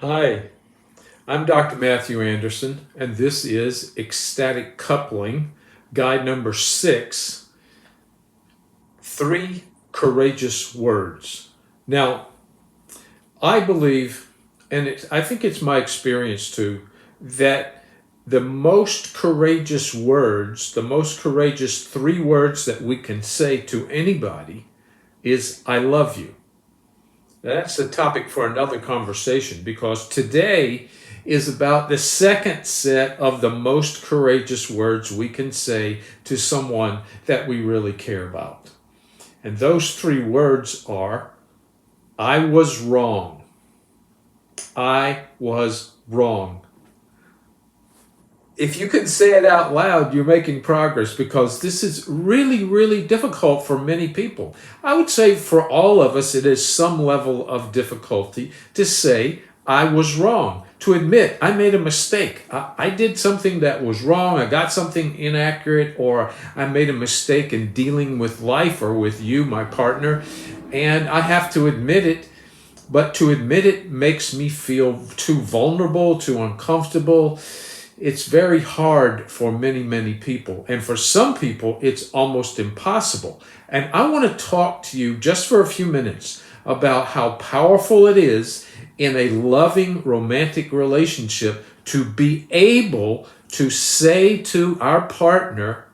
Hi, I'm Dr. Matthew Anderson, and this is Ecstatic Coupling, guide number 6, Three Courageous Words. Now, I believe, and I think it's my experience too, that the most courageous words, the most courageous 3 words that we can say to anybody is, I love you. That's the topic for another conversation because today is about the second set of the most courageous words we can say to someone that we really care about. And those 3 words are, I was wrong. I was wrong. If you can say it out loud, you're making progress because this is really, really difficult for many people. I would say for all of us, it is some level of difficulty to say, I was wrong, to admit I made a mistake. I did something that was wrong. I got something inaccurate, or I made a mistake in dealing with life or with you, my partner, and I have to admit it. But to admit it makes me feel too vulnerable, too uncomfortable. It's very hard for many, many people. And for some people, it's almost impossible. And I want to talk to you just for a few minutes about how powerful it is in a loving romantic relationship to be able to say to our partner,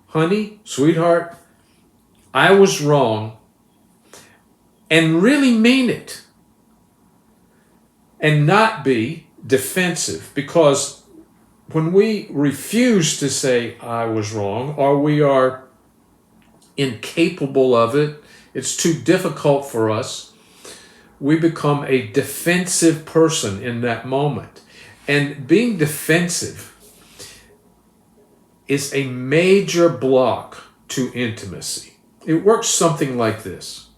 honey, sweetheart, I was wrong, and really mean it and not be defensive. Because when we refuse to say I was wrong, or we are incapable of it, it's too difficult for us, we become a defensive person in that moment. And being defensive is a major block to intimacy. It works something like this.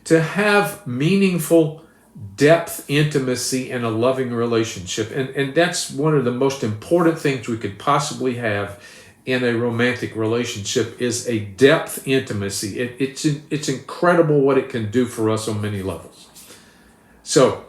To have meaningful depth, intimacy, and a loving relationship. And that's one of the most important things we could possibly have in a romantic relationship is a depth intimacy. It's incredible what it can do for us on many levels. So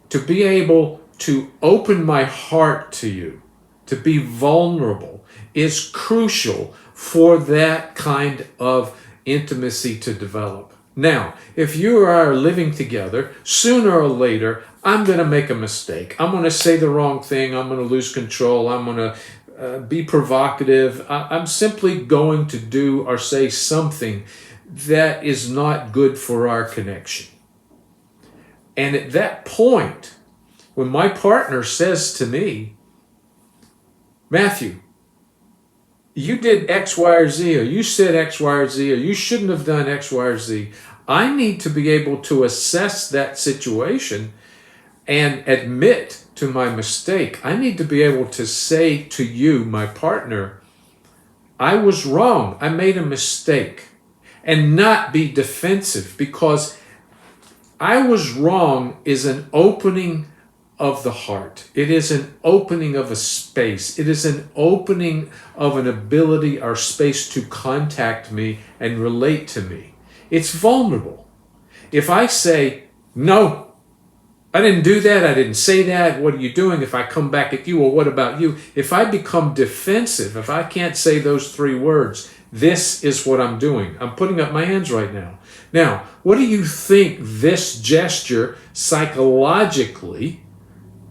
to be able to open my heart to you, to be vulnerable, is crucial for that kind of intimacy to develop. Now, if you are living together, sooner or later, I'm going to make a mistake. I'm going to say the wrong thing. I'm going to lose control. I'm going to be provocative. I'm simply going to do or say something that is not good for our connection. And at that point, when my partner says to me, Matthew, you did X, Y, or Z, or you said X, Y, or Z, or you shouldn't have done X, Y, or Z. I need to be able to assess that situation and admit to my mistake. I need to be able to say to you, my partner, I was wrong. I made a mistake, and not be defensive, because I was wrong is an opening of the heart. It is an opening of a space. It is an opening of an ability or space to contact me and relate to me. It's vulnerable. If I say, no, I didn't do that, I didn't say that, what are you doing? If I come back at you, or what about you? If I become defensive, if I can't say those 3 words, this is what I'm doing. I'm putting up my hands right now. Now, what do you think this gesture psychologically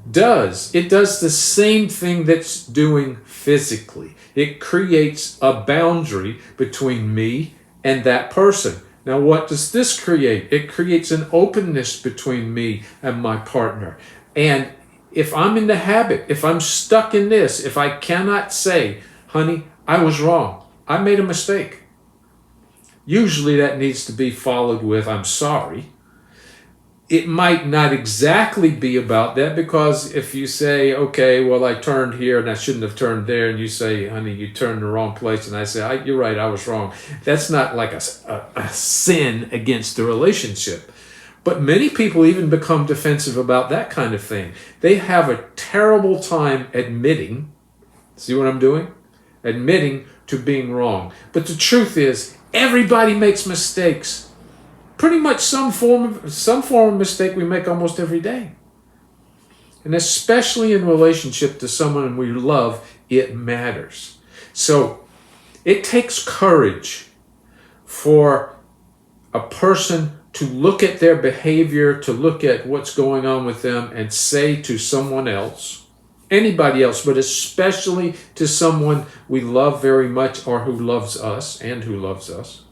does? It does the same thing that's doing physically. It creates a boundary between me and that person. Now, what does this create? It creates an openness between me and my partner. And if I'm in the habit, if I'm stuck in this, if I cannot say, honey, I was wrong, I made a mistake, usually that needs to be followed with, I'm sorry. It might not exactly be about that, because if you say, okay, well, I turned here and I shouldn't have turned there, and you say, honey, you turned the wrong place, and I say, you're right, I was wrong. That's not like a sin against the relationship. But many people even become defensive about that kind of thing. They have a terrible time admitting, see what I'm doing? Admitting to being wrong. But the truth is, everybody makes mistakes. Pretty much some form of mistake we make almost every day. And especially in relationship to someone we love, it matters. So it takes courage for a person to look at their behavior, to look at what's going on with them and say to someone else, anybody else, but especially to someone we love very much or who loves us and who loves us,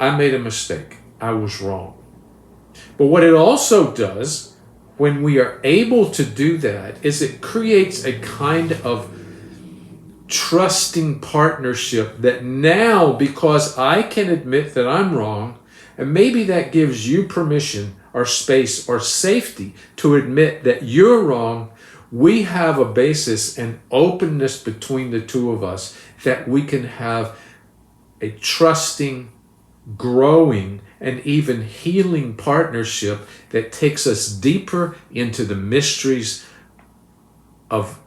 I made a mistake. I was wrong. But what it also does when we are able to do that is it creates a kind of trusting partnership that now, because I can admit that I'm wrong, and maybe that gives you permission or space or safety to admit that you're wrong, we have a basis and openness between the two of us that we can have a trusting, growing, and even healing partnership that takes us deeper into the mysteries of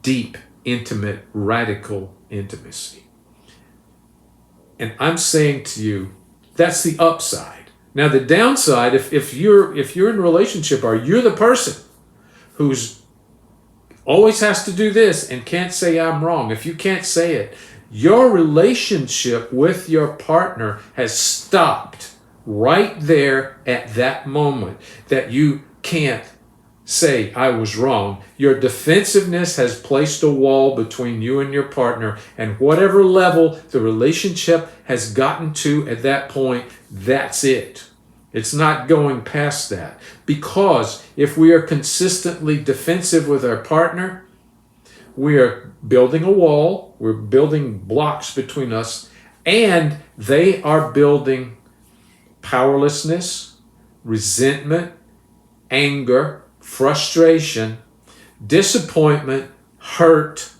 deep, intimate, radical intimacy. And I'm saying to you, that's the upside. Now the downside, if you're in a relationship or you're the person who's always has to do this and can't say I'm wrong, if you can't say it, your relationship with your partner has stopped right there at that moment that you can't say I was wrong. Your defensiveness has placed a wall between you and your partner, and whatever level the relationship has gotten to at that point, that's it. It's not going past that. Because if we are consistently defensive with our partner, we are building a wall, we're building blocks between us, and they are building powerlessness, resentment, anger, frustration, disappointment, hurt.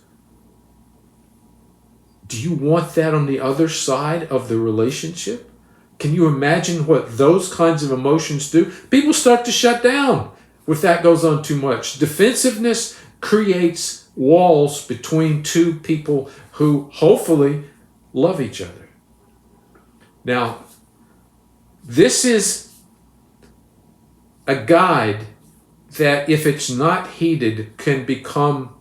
Do you want that on the other side of the relationship? Can you imagine what those kinds of emotions do? People start to shut down if that goes on too much. Defensiveness creates walls between two people who hopefully love each other. Now, this is a guide that, if it's not heeded, can become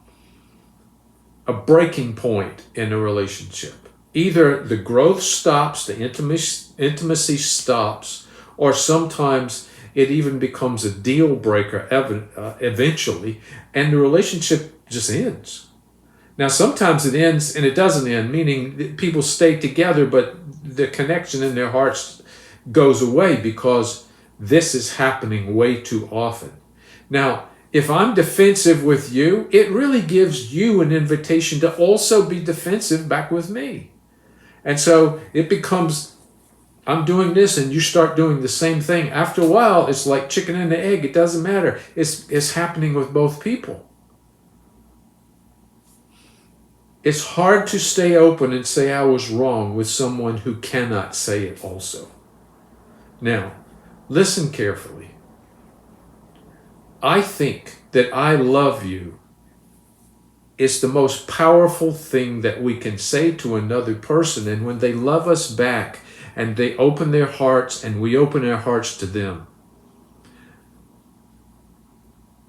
a breaking point in a relationship. Either the growth stops, the intimacy stops, or sometimes it even becomes a deal breaker eventually, and the relationship just ends. Now, sometimes it ends and it doesn't end, meaning that people stay together, but the connection in their hearts goes away because this is happening way too often. Now, if I'm defensive with you, it really gives you an invitation to also be defensive back with me. And so it becomes, I'm doing this and you start doing the same thing. After a while, it's like chicken and the egg. It doesn't matter. It's happening with both people. It's hard to stay open and say I was wrong with someone who cannot say it also. Now, listen carefully. I think that I love you is the most powerful thing that we can say to another person. And when they love us back and they open their hearts and we open our hearts to them,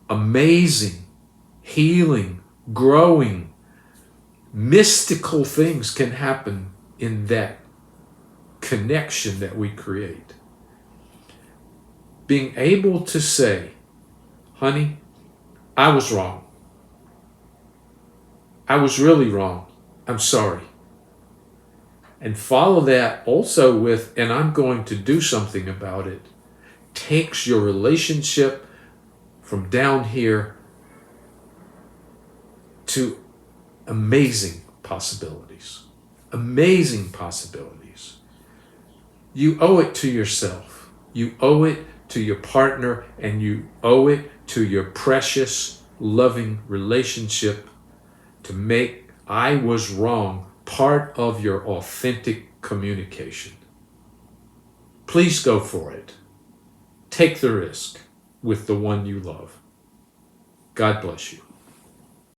amazing, healing, growing, mystical things can happen in that connection that we create. Being able to say, honey, I was wrong. I was really wrong. I'm sorry. And follow that also with, and I'm going to do something about it, takes your relationship from down here to amazing possibilities. Amazing possibilities. You owe it to yourself. You owe it to your partner, and you owe it to your precious, loving relationship to make I was wrong part of your authentic communication. Please go for it. Take the risk with the one you love. God bless you.